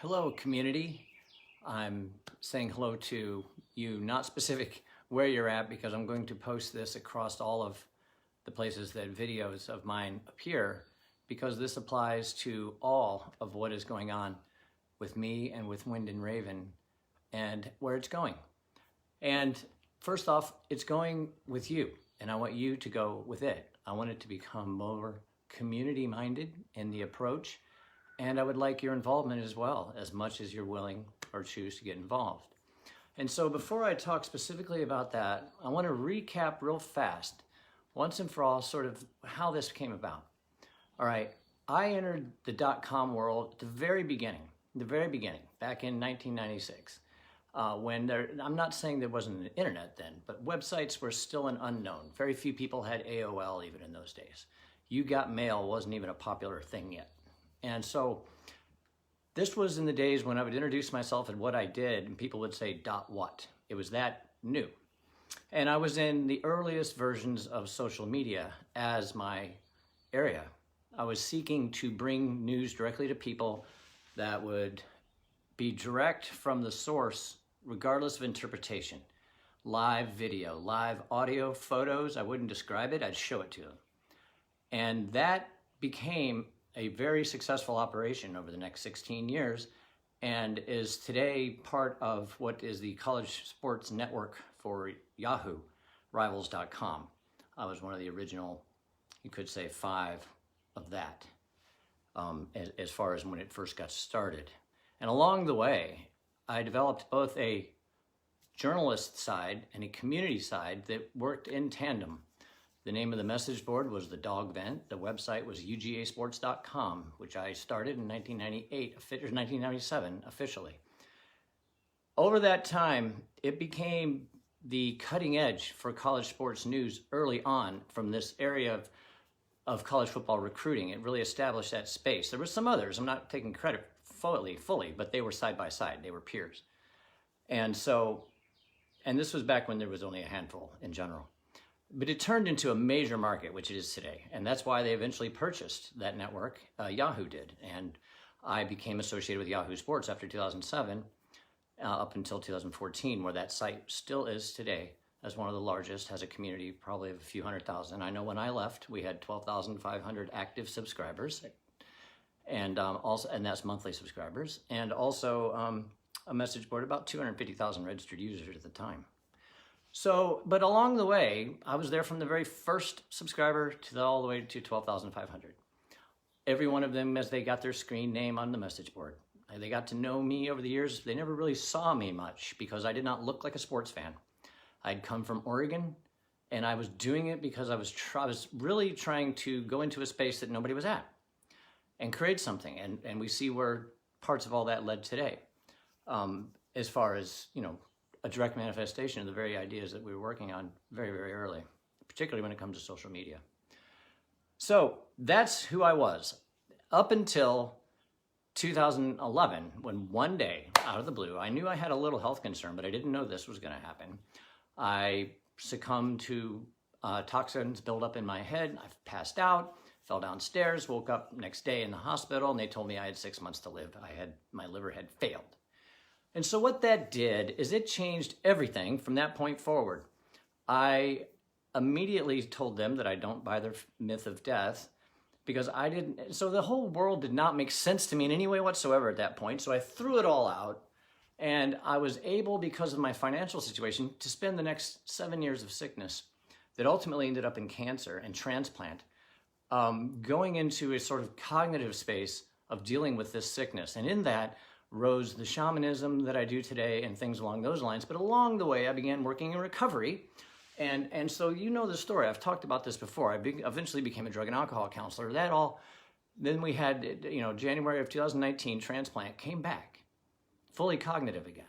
Hello, community. I'm saying hello to you, not specific where you're at, because I'm going to post this across all of the places that videos of mine appear, because this applies to all of what is going on with me and with Wind and Raven and where it's going. And first off, it's going with you, and I want you to go with it. I want it to become more community-minded in the approach, and I would like your involvement as well, as much as you're willing or choose to get involved. And so before I talk specifically about that, I want to recap real fast, once and for all, sort of how this came about. All right, I entered the .com world at the very beginning, back in 1996. I'm not saying there wasn't an internet then, but websites were still an unknown. Very few people had AOL even in those days. You Got Mail wasn't even a popular thing yet. And so this was in the days when I would introduce myself and what I did, and people would say, "what?" It was that new. And I was in the earliest versions of social media as my area. I was seeking to bring news directly to people that would be direct from the source, regardless of interpretation. Live video, live audio, photos, I wouldn't describe it, I'd show it to them. And that became a very successful operation over the next 16 years and is today part of what is the college sports network for Yahoo, Rivals.com. I was one of the original, you could say, 5 of that, as far as when it first got started. And along the way, I developed both a journalist side and a community side that worked in tandem. The name of the message board was The Dog Vent. The website was ugasports.com, which I started in 1997 officially. Over that time, it became the cutting edge for college sports news early on from this area of college football recruiting. It really established that space. There were some others, I'm not taking credit fully, but they were side by side, they were peers. And this was back when there was only a handful in general. But it turned into a major market, which it is today. And that's why they eventually purchased that network, Yahoo did. And I became associated with Yahoo Sports after 2007, up until 2014, where that site still is today as one of the largest, has a community probably of a few 100,000. I know when I left, we had 12,500 active subscribers, and that's monthly subscribers, and also a message board, about 250,000 registered users at the time. So, but along the way, I was there from the very first subscriber all the way to 12,500. Every one of them, as they got their screen name on the message board. They got to know me over the years. They never really saw me much because I did not look like a sports fan. I'd come from Oregon, and I was doing it because I was really trying to go into a space that nobody was at and create something. And we see where parts of all that led today, as far as, a direct manifestation of the very ideas that we were working on very, very early, particularly when it comes to social media. So that's who I was up until 2011, when one day, out of the blue, I knew I had a little health concern, but I didn't know this was going to happen. I succumbed to toxins build up in my head. I passed out, fell downstairs, woke up next day in the hospital, and they told me I had 6 months to live. My liver had failed. And so what that did is it changed everything from that point forward. I immediately told them that I don't buy their myth of death because so the whole world did not make sense to me in any way whatsoever at that point. So I threw it all out, and I was able, because of my financial situation, to spend the next 7 years of sickness that ultimately ended up in cancer and transplant, going into a sort of cognitive space of dealing with this sickness. And in that rose the shamanism that I do today and things along those lines. But along the way, I began working in recovery. And so you know the story. I've talked about this before. I eventually became a drug and alcohol counselor. Then we had, January of 2019, transplant, came back, fully cognitive again.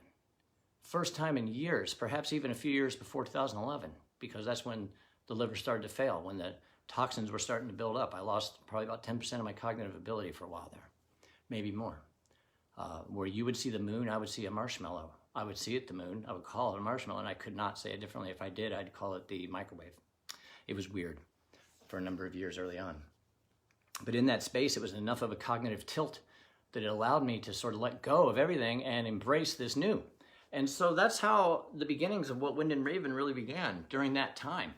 First time in years, perhaps even a few years before 2011, because that's when the liver started to fail, when the toxins were starting to build up. I lost probably about 10% of my cognitive ability for a while there, maybe more. Where you would see the moon, I would see a marshmallow. I would see it the moon, I would call it a marshmallow, and I could not say it differently. If I did, I'd call it the microwave. It was weird for a number of years early on. But in that space, it was enough of a cognitive tilt that it allowed me to sort of let go of everything and embrace this new. And so that's how the beginnings of what Wind and Raven really began during that time.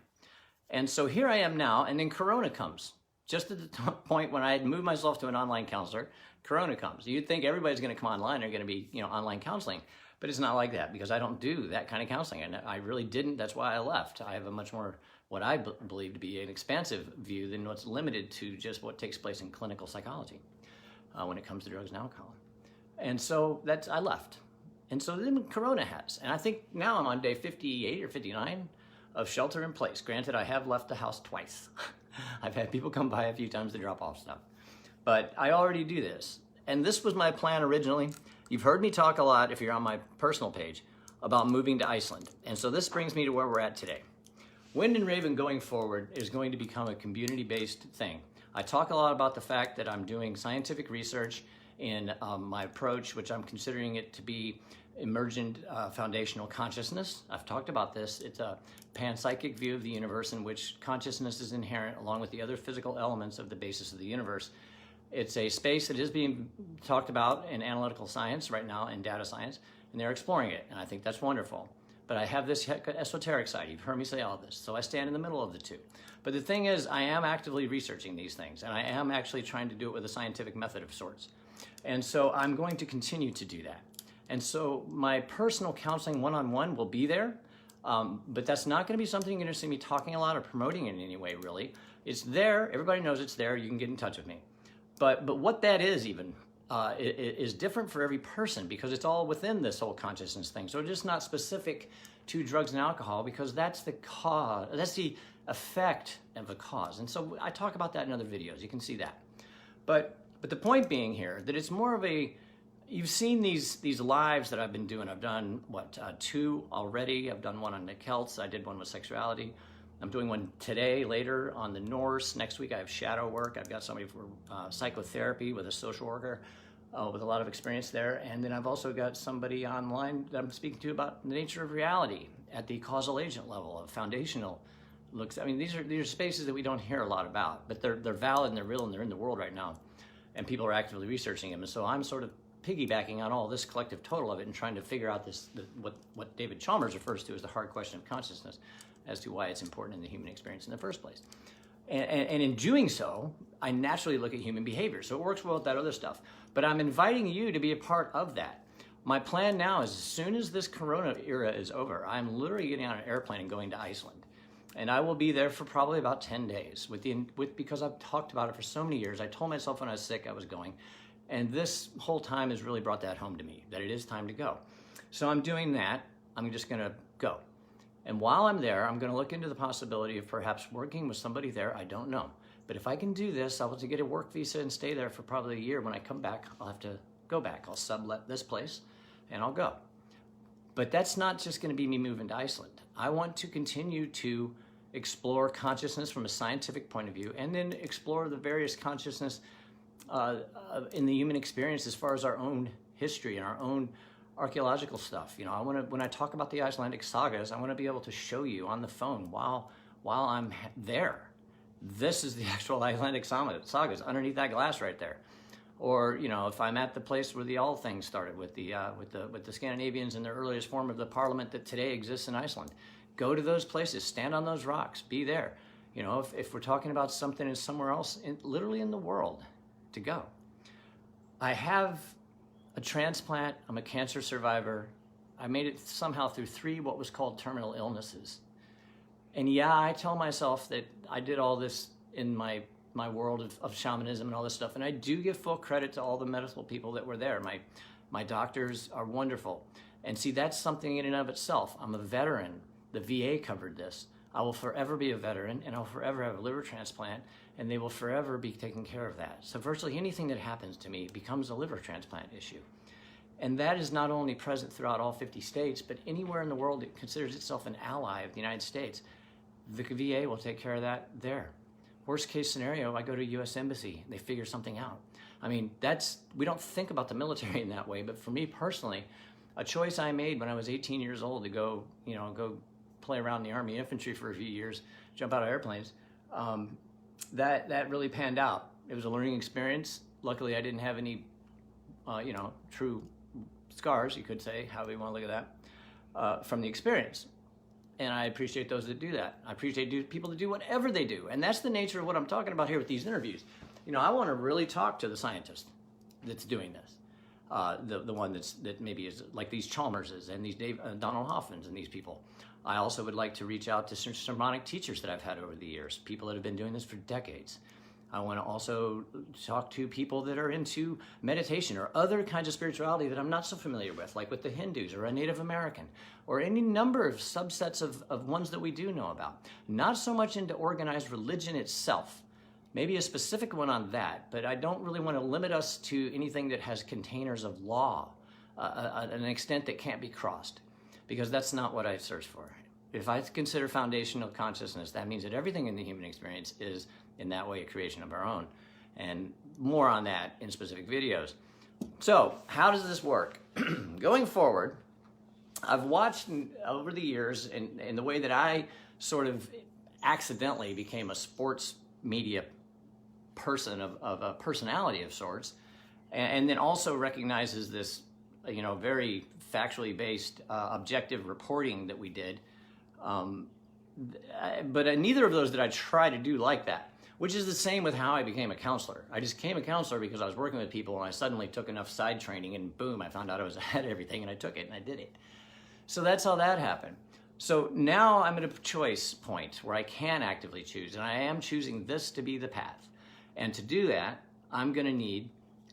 And so here I am now, and then Corona comes. Just at the point when I had moved myself to an online counselor, Corona comes. You'd think everybody's going to come online, they're going to be, online counseling. But it's not like that, because I don't do that kind of counseling, and I really didn't. That's why I left. I have a much more, what I believe to be an expansive view than what's limited to just what takes place in clinical psychology when it comes to drugs and alcohol. And so I left. And so then Corona has, and I think now I'm on day 58 or 59 of shelter in place. Granted, I have left the house twice. I've had people come by a few times to drop off stuff, but I already do this. And this was my plan originally. You've heard me talk a lot, if you're on my personal page, about moving to Iceland. And so this brings me to where we're at today. Wind and Raven going forward is going to become a community-based thing. I talk a lot about the fact that I'm doing scientific research in my approach, which I'm considering it to be emergent foundational consciousness. I've talked about this. It's a panpsychic view of the universe in which consciousness is inherent along with the other physical elements of the basis of the universe. It's a space that is being talked about in analytical science right now, in data science, and they're exploring it, and I think that's wonderful. But I have this esoteric side. You've heard me say all this, so I stand in the middle of the two. But the thing is, I am actively researching these things, and I am actually trying to do it with a scientific method of sorts. And so I'm going to continue to do that. And so my personal counseling one-on-one will be there, but that's not going to be something you're going to see me talking a lot or promoting in any way, really. It's there. Everybody knows it's there. You can get in touch with me. But what that is even is different for every person, because it's all within this whole consciousness thing. So it's just not specific to drugs and alcohol, because that's the cause, that's the effect of the cause. And so I talk about that in other videos. You can see that. But the point being here that it's more of a, you've seen these lives that I've been doing. I've done, 2 already. I've done one on the Celts. I did one with sexuality. I'm doing one today, later, on the Norse. Next week I have shadow work. I've got somebody for psychotherapy with a social worker with a lot of experience there. And then I've also got somebody online that I'm speaking to about the nature of reality at the causal agent level of foundational looks. I mean, these are spaces that we don't hear a lot about, but they're valid and they're real and they're in the world right now. And people are actively researching them. And so I'm sort of piggybacking on all this collective total of it and trying to figure out what David Chalmers refers to as the hard question of consciousness, as to why it's important in the human experience in the first place. And in doing so, I naturally look at human behavior. So it works well with that other stuff. But I'm inviting you to be a part of that. My plan now is, as soon as this Corona era is over, I'm literally getting on an airplane and going to Iceland. And I will be there for probably about 10 days because I've talked about it for so many years. I told myself when I was sick I was going. And this whole time has really brought that home to me, that it is time to go. So I'm doing that. I'm just going to go. And while I'm there, I'm going to look into the possibility of perhaps working with somebody there. I don't know. But if I can do this, I'll have to get a work visa and stay there for probably a year. When I come back, I'll have to go back. I'll sublet this place and I'll go. But that's not just going to be me moving to Iceland. I want to continue to explore consciousness from a scientific point of view, and then explore the various consciousness in the human experience as far as our own history and our own archaeological stuff. I want to, when I talk about the Icelandic sagas, I want to be able to show you on the phone while I'm there. This is the actual Icelandic sagas underneath that glass right there. Or if I'm at the place where the all thing started with the Scandinavians in their earliest form of the parliament that today exists in Iceland, go to those places, stand on those rocks, be there. If we're talking about something is somewhere else, literally in the world, to go. I have a transplant. I'm a cancer survivor. I made it somehow through 3 what was called terminal illnesses. And yeah, I tell myself that I did all this in my world of shamanism and all this stuff. And I do give full credit to all the medical people that were there. My doctors are wonderful. And see, that's something in and of itself. I'm a veteran. The VA covered this. I will forever be a veteran, and I'll forever have a liver transplant, and they will forever be taking care of that. So virtually anything that happens to me becomes a liver transplant issue. And that is not only present throughout all 50 states, but anywhere in the world that considers itself an ally of the United States, the VA will take care of that there. Worst case scenario, I go to U.S. Embassy, they figure something out. I mean, we don't think about the military in that way, but for me personally, a choice I made when I was 18 years old to go play around the Army infantry for a few years, jump out of airplanes, that really panned out. It was a learning experience. Luckily, I didn't have any true scars, you could say, however you want to look at that, from the experience. And I appreciate those that do that. I appreciate people that do whatever they do. And that's the nature of what I'm talking about here with these interviews. I want to really talk to the scientist that's doing this. The one that maybe is like these Chalmerses and these Donald Hoffmans and these people. I also would like to reach out to some sermonic teachers that I've had over the years, people that have been doing this for decades. I want to also talk to people that are into meditation or other kinds of spirituality that I'm not so familiar with, like with the Hindus or a Native American, or any number of subsets of ones that we do know about. Not so much into organized religion itself, maybe a specific one on that, but I don't really want to limit us to anything that has containers of law, an extent that can't be crossed, because that's not what I search for. If I consider foundational consciousness, that means that everything in the human experience is, in that way, a creation of our own. And more on that in specific videos. So, how does this work? Going forward, I've watched over the years, in the way that I sort of accidentally became a sports media person of a personality of sorts, and then also recognizes this, very factually based, objective reporting that we did. But neither of those did I try to do like that, which is the same with how I became a counselor. I just became a counselor because I was working with people and I suddenly took enough side training and boom, I found out I was ahead of everything and I took it and I did it. So that's how that happened. So now I'm at a choice point where I can actively choose, and I am choosing this to be the path. And to do that, I'm going to need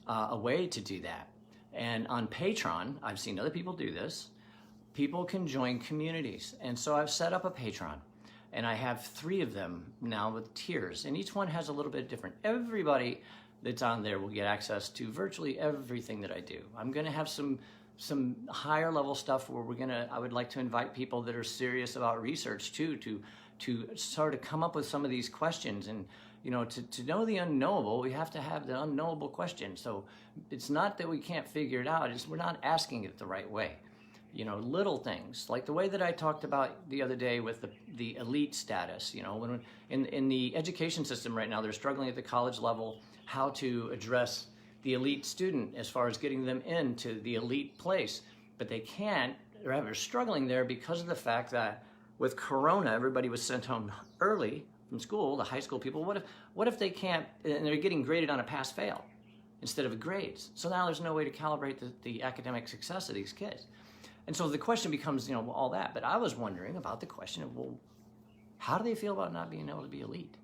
a way to do that. And on Patreon, I've seen other people do this. People can join communities. And so I've set up a Patreon. And I have 3 of them now with tiers. And each one has a little bit different. Everybody that's on there will get access to virtually everything that I do. I'm going to have some higher level stuff where I would like to invite people that are serious about research too, to sort of come up with some of these questions. And to know the unknowable, we have to have the unknowable question. So it's not that we can't figure it out, it's we're not asking it the right way. Little things, like the way that I talked about the other day with the elite status. When in the education system right now, they're struggling at the college level how to address the elite student as far as getting them into the elite place. But they can't, they're struggling there because of the fact that with Corona, everybody was sent home early from school, the high school people. What if they can't, and they're getting graded on a pass-fail instead of grades? So now there's no way to calibrate the academic success of these kids. And so the question becomes, all that. But I was wondering about the question of, well, how do they feel about not being able to be elite?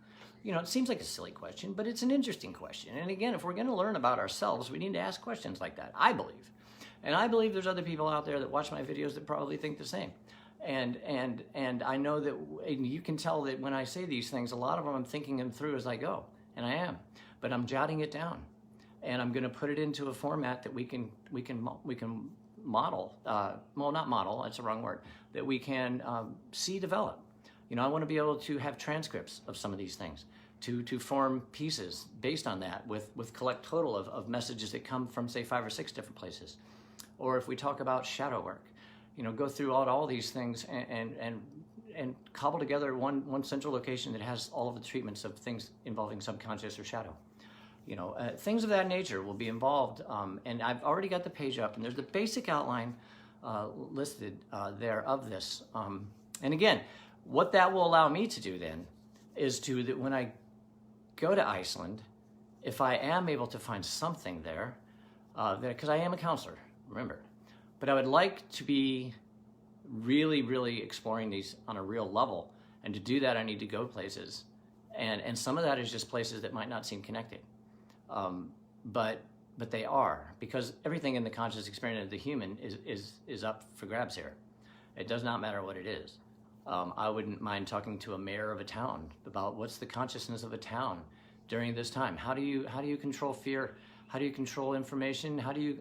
It seems like a silly question, but it's an interesting question. And again, if we're going to learn about ourselves, we need to ask questions like that, I believe. And I believe there's other people out there that watch my videos that probably think the same. And I know that, and you can tell that when I say these things, a lot of them I'm thinking them through as I go, and I am. But I'm jotting it down, and I'm going to put it into a format that we can model. Well, not model. That's the wrong word. That we can see develop. I want to be able to have transcripts of some of these things, to form pieces based on that with collect total of messages that come from, say, 5 or 6 different places. Or if we talk about shadow work, go through all these things and cobble together one central location that has all of the treatments of things involving subconscious or shadow. Things of that nature will be involved. And I've already got the page up, and there's the basic outline listed there of this. And again, what that will allow me to do then is that when I go to Iceland, if I am able to find something there, because I am a counselor, remember, but I would like to be really, really exploring these on a real level. And to do that, I need to go places. And some of that is just places that might not seem connected. But they are, because everything in the conscious experience of the human is up for grabs here. It does not matter what it is. I wouldn't mind talking to a mayor of a town about what's the consciousness of a town during this time. How do you control fear? How do you control information? How do you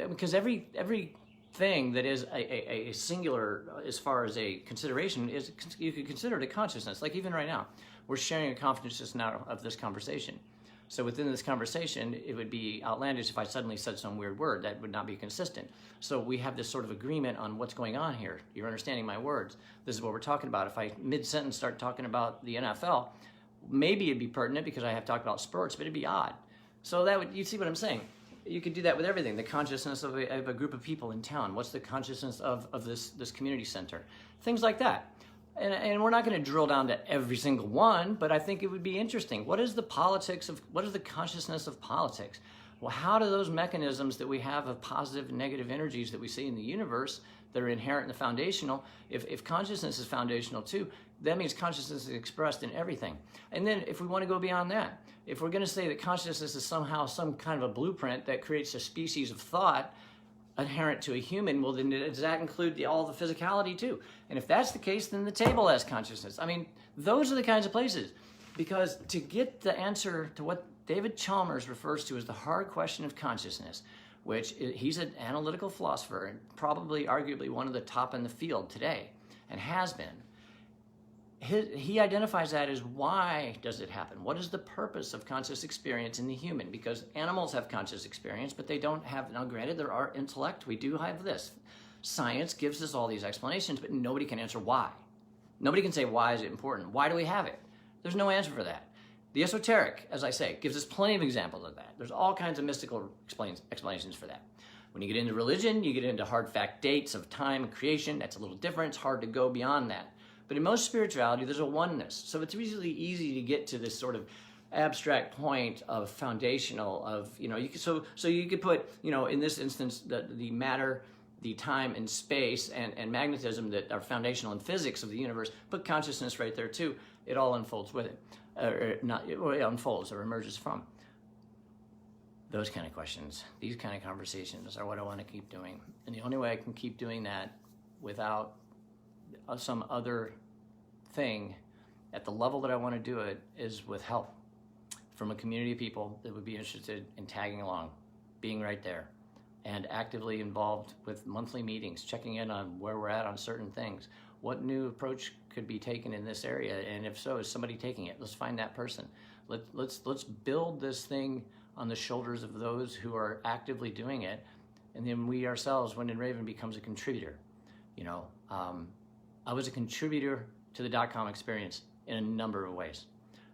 because everything that is a singular as far as a consideration is, you could consider it a consciousness. Like even right now, we're sharing a consciousness now of this conversation. So within this conversation, it would be outlandish if I suddenly said some weird word. That would not be consistent. So we have this sort of agreement on what's going on here. You're understanding my words. This is what we're talking about. If I mid-sentence start talking about the NFL, maybe it'd be pertinent because I have talked about sports, but it'd be odd. So you see what I'm saying? You could do that with everything. The consciousness of a group of people in town. What's the consciousness of this community center? Things like that. And we're not going to drill down to every single one, but I think it would be interesting. What is the consciousness of politics? Well, how do those mechanisms that we have of positive and negative energies that we see in the universe that are inherent in the foundational, if consciousness is foundational too, that means consciousness is expressed in everything. And then if we want to go beyond that, if we're going to say that consciousness is somehow some kind of a blueprint that creates a species of thought inherent to a human, well, then does that include all the physicality too? And if that's the case, then the table has consciousness. I mean, those are the kinds of places. Because to get the answer to what David Chalmers refers to as the hard question of consciousness, which he's an analytical philosopher and probably arguably one of the top in the field today and has been, he identifies that as why does it happen? What is the purpose of conscious experience in the human? Because animals have conscious experience, but they don't have, now granted, there are intellect, we do have this. Science gives us all these explanations, but nobody can answer why. Nobody can say why is it important? Why do we have it? There's no answer for that. The esoteric, as I say, gives us plenty of examples of that. There's all kinds of mystical explanations for that. When you get into religion, you get into hard fact dates of time and creation. That's a little different. It's hard to go beyond that. But in most spirituality, there's a oneness. So it's really easy to get to this sort of abstract point of foundational of, so you could put, in this instance, the matter, the time and space and magnetism that are foundational in physics of the universe, put consciousness right there too. It all unfolds with it. It unfolds or emerges from. Those kind of questions, these kind of conversations are what I want to keep doing. And the only way I can keep doing that without some other thing at the level that I want to do it is with help from a community of people that would be interested in tagging along, being right there, and actively involved with monthly meetings, checking in on where we're at on certain things. What new approach could be taken in this area? And if so, is somebody taking it? Let's find that person. Let's build this thing on the shoulders of those who are actively doing it. And then we ourselves, Wind and Raven, becomes a contributor. I was a contributor to the .com experience in a number of ways.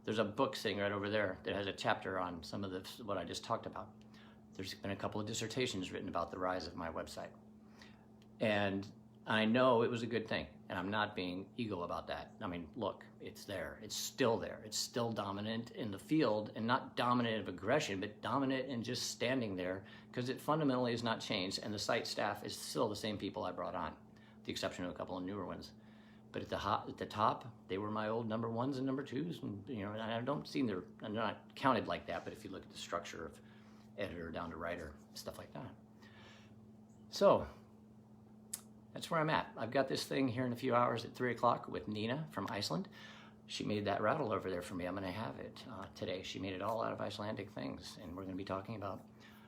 There's a book sitting right over there that has a chapter on some of what I just talked about. There's been a couple of dissertations written about the rise of my website. And I know it was a good thing, and I'm not being ego about that. I mean, look, it's there. It's still there. It's still dominant in the field, and not dominant of aggression, but dominant in just standing there, because it fundamentally has not changed, and the site staff is still the same people I brought on, with the exception of a couple of newer ones. But at the top, they were my old number ones and number twos, and I don't see they're not counted like that. But if you look at the structure of editor down to writer, stuff like that. So that's where I'm at. I've got this thing here in a few hours at 3 o'clock with Nina from Iceland. She made that rattle over there for me. I'm going to have it today. She made it all out of Icelandic things, and we're going to be talking about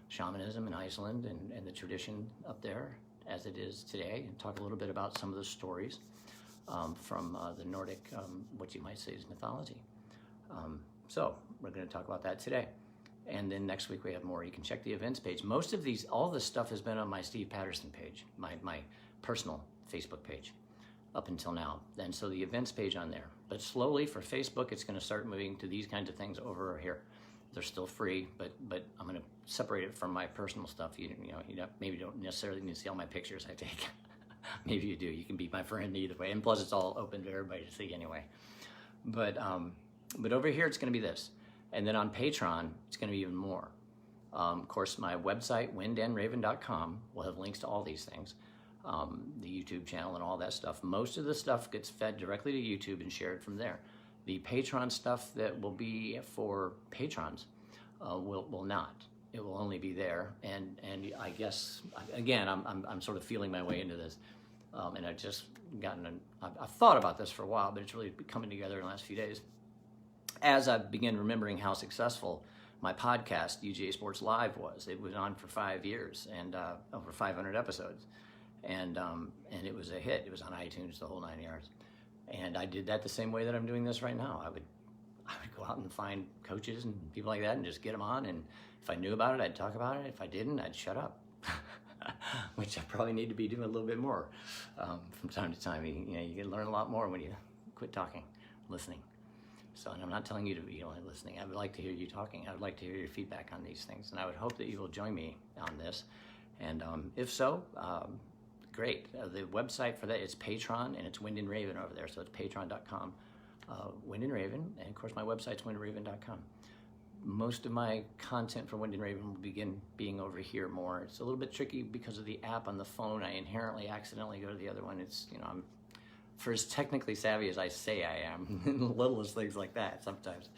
shamanism in Iceland and the tradition up there as it is today, and talk a little bit about some of the stories from the Nordic, what you might say is mythology. So we're going to talk about that today. And then next week we have more. You can check the events page. All this stuff has been on my Steve Patterson page, my personal Facebook page up until now. And so the events page on there. But slowly for Facebook, it's going to start moving to these kinds of things over here. They're still free, but I'm going to separate it from my personal stuff. You maybe don't necessarily need to see all my pictures I take. Maybe you do. You can be my friend either way. And plus, it's all open to everybody to see anyway. But over here, it's going to be this. And then on Patreon, it's going to be even more. Of course, my website, windandravin.com, will have links to all these things. The YouTube channel and all that stuff. Most of the stuff gets fed directly to YouTube and shared from there. The Patreon stuff that will be for patrons will not. It will only be there. And I guess, again, I'm sort of feeling my way into this. And I've just I've thought about this for a while, but it's really coming together in the last few days. As I began remembering how successful my podcast, UGA Sports Live, was. It was on for 5 years and over 500 episodes. And it was a hit. It was on iTunes, the whole 9 yards. And I did that the same way that I'm doing this right now. I would go out and find coaches and people like that and just get them on. And if I knew about it, I'd talk about it. If I didn't, I'd shut up, which I probably need to be doing a little bit more from time to time. You can learn a lot more when you quit talking, listening. So, and I'm not telling you to be only listening. I would like to hear you talking. I would like to hear your feedback on these things. And I would hope that you will join me on this. And if so, great. The website for that is Patreon, and it's Wind and Raven over there. So it's patreon.com, Wind and Raven. And of course, my website's windandraven.com. Most of my content for Wind and Raven will begin being over here more. It's a little bit tricky because of the app on the phone. I inherently accidentally go to the other one. It's, I'm for as technically savvy as I say I am, the littlest things like that sometimes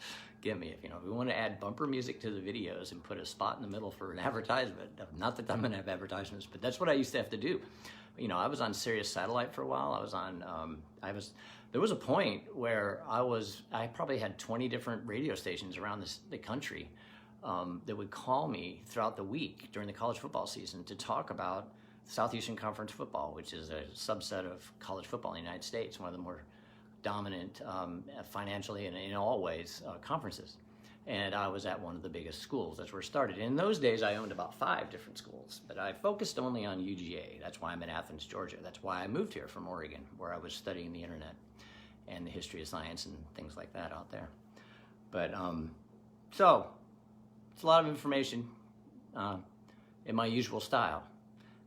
get me. If we want to add bumper music to the videos and put a spot in the middle for an advertisement, not that I'm going to have advertisements, but that's what I used to have to do. I was on Sirius Satellite for a while. I was on, there was a point where I probably had 20 different radio stations around the country that would call me throughout the week during the college football season to talk about Southeastern Conference football, which is a subset of college football in the United States, one of the more dominant financially and in all ways conferences. And I was at one of the biggest schools. That's where it started. In those days, I owned about 5 different schools, but I focused only on UGA. That's why I'm in Athens, Georgia. That's why I moved here from Oregon, where I was studying the internet and the history of science and things like that out there. But so it's a lot of information in my usual style.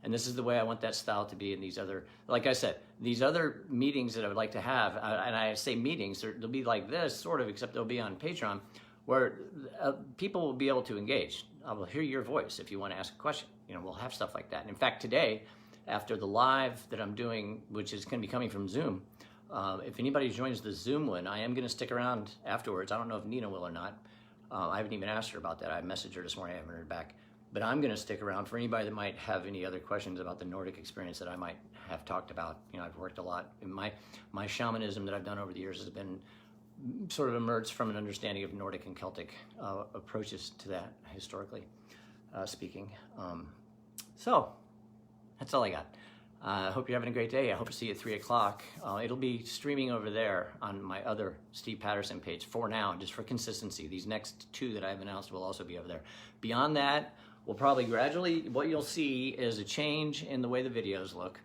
And this is the way I want that style to be in these other, like I said, these other meetings that I would like to have, and I say meetings, they'll be like this, sort of, except they'll be on Patreon, where people will be able to engage. I will hear your voice if you want to ask a question. We'll have stuff like that. And in fact, today, after the live that I'm doing, which is going to be coming from Zoom, if anybody joins the Zoom one, I am going to stick around afterwards. I don't know if Nina will or not. I haven't even asked her about that. I messaged her this morning. I haven't heard back. But I'm going to stick around for anybody that might have any other questions about the Nordic experience that I might have talked about. I've worked a lot. My shamanism that I've done over the years has been sort of emerged from an understanding of Nordic and Celtic approaches to that, historically speaking. So that's all I got. I hope you're having a great day. I hope to see you at 3 o'clock. It'll be streaming over there on my other Steve Patterson page for now, just for consistency. These next 2 that I've announced will also be over there. Beyond that, we'll probably gradually, what you'll see is a change in the way the videos look.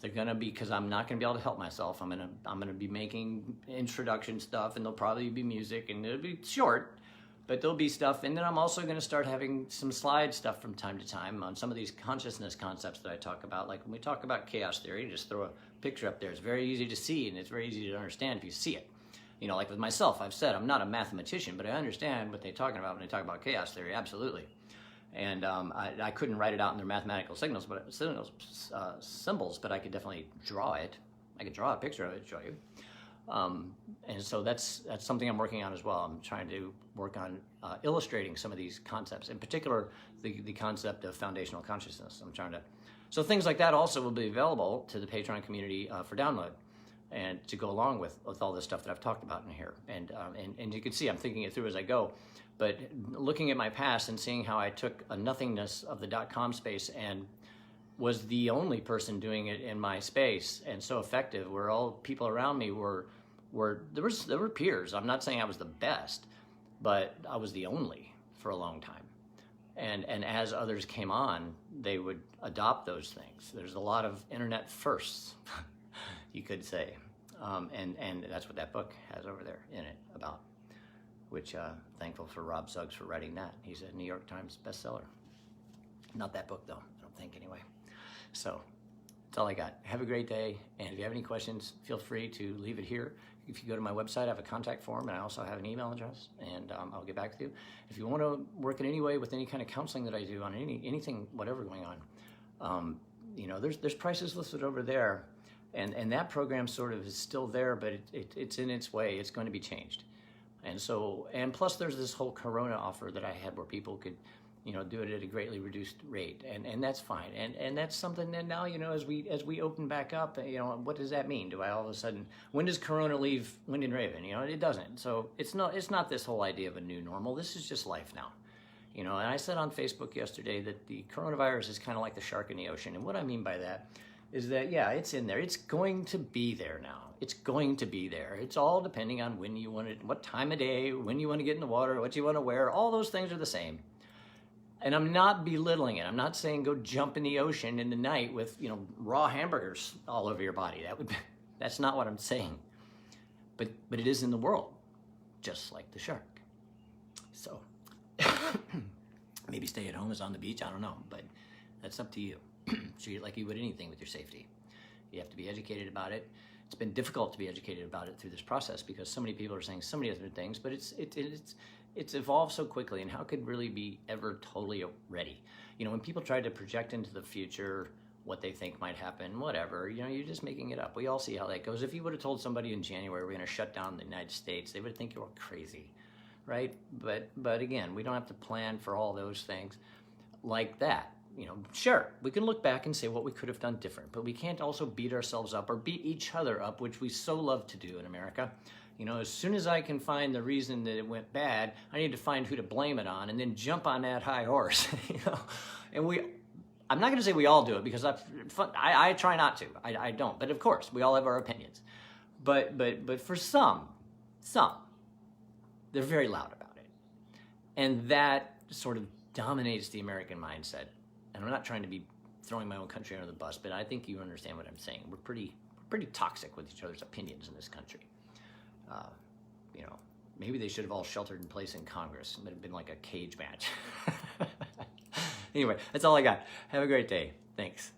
They're gonna be, because I'm not gonna be able to help myself. I'm gonna be making introduction stuff, and there'll probably be music, and it'll be short, but there'll be stuff. And then I'm also gonna start having some slide stuff from time to time on some of these consciousness concepts that I talk about. Like when we talk about chaos theory, just throw a picture up there. It's very easy to see, and it's very easy to understand if you see it. Like with myself, I've said I'm not a mathematician, but I understand what they're talking about when they talk about chaos theory, absolutely. And I couldn't write it out in their mathematical symbols, but I could definitely draw it. I could draw a picture of it to show you. And so that's something I'm working on as well. I'm trying to work on illustrating some of these concepts, in particular the concept of foundational consciousness. So things like that also will be available to the Patreon community for download, and to go along with all this stuff that I've talked about in here. And you can see I'm thinking it through as I go. But looking at my past and seeing how I took a nothingness of the .com space and was the only person doing it in my space, and so effective, where all people around me were there were peers. I'm not saying I was the best, but I was the only for a long time. And as others came on, they would adopt those things. There's a lot of internet firsts, you could say, and that's what that book has over there in it about. Which thankful for Rob Suggs for writing that. He's a New York Times bestseller. Not that book though, I don't think anyway. So that's all I got. Have a great day, and if you have any questions, feel free to leave it here. If you go to my website, I have a contact form, and I also have an email address, and I'll get back with you. If you want to work in any way with any kind of counseling that I do on anything, whatever going on, there's prices listed over there, and that program sort of is still there, but it's in its way. It's going to be changed. And plus there's this whole Corona offer that I had where people could, do it at a greatly reduced rate, and that's fine. And that's something that now, as we open back up, what does that mean? Do I all of a sudden, when does Corona leave Wind and Raven? It doesn't. So it's not this whole idea of a new normal. This is just life now. And I said on Facebook yesterday that the coronavirus is kind of like the shark in the ocean. And what I mean by that is that, yeah, it's in there. It's going to be there now. It's going to be there. It's all depending on when you want it, what time of day, when you want to get in the water, what you want to wear. All those things are the same. And I'm not belittling it. I'm not saying go jump in the ocean in the night with, raw hamburgers all over your body. That's not what I'm saying. But it is in the world. just like the shark. So maybe stay at home is on the beach, I don't know, but that's up to you. Treat it like you would anything with your safety. You have to be educated about it. It's been difficult to be educated about it through this process because so many people are saying so many other things, but it's evolved so quickly, and how could really be ever totally ready? You know, when people try to project into the future what they think might happen, whatever, you know, you're just making it up. We all see how that goes. If you would have told somebody in January we're going to shut down the United States, they would think you were crazy, right? But again, we don't have to plan for all those things like that. You know, sure, we can look back and say what we could have done different, but we can't also beat ourselves up or beat each other up, which we so love to do in America. You know, as soon as I can find the reason that it went bad, I need to find who to blame it on and then jump on that high horse, you know. And I'm not going to say we all do it because I try not to. I don't. But of course, we all have our opinions. But for some, they're very loud about it. And that sort of dominates the American mindset. And I'm not trying to be throwing my own country under the bus, but I think you understand what I'm saying. We're pretty toxic with each other's opinions in this country. You know, maybe they should have all sheltered in place in Congress. It would have been like a cage match. Anyway, that's all I got. Have a great day. Thanks.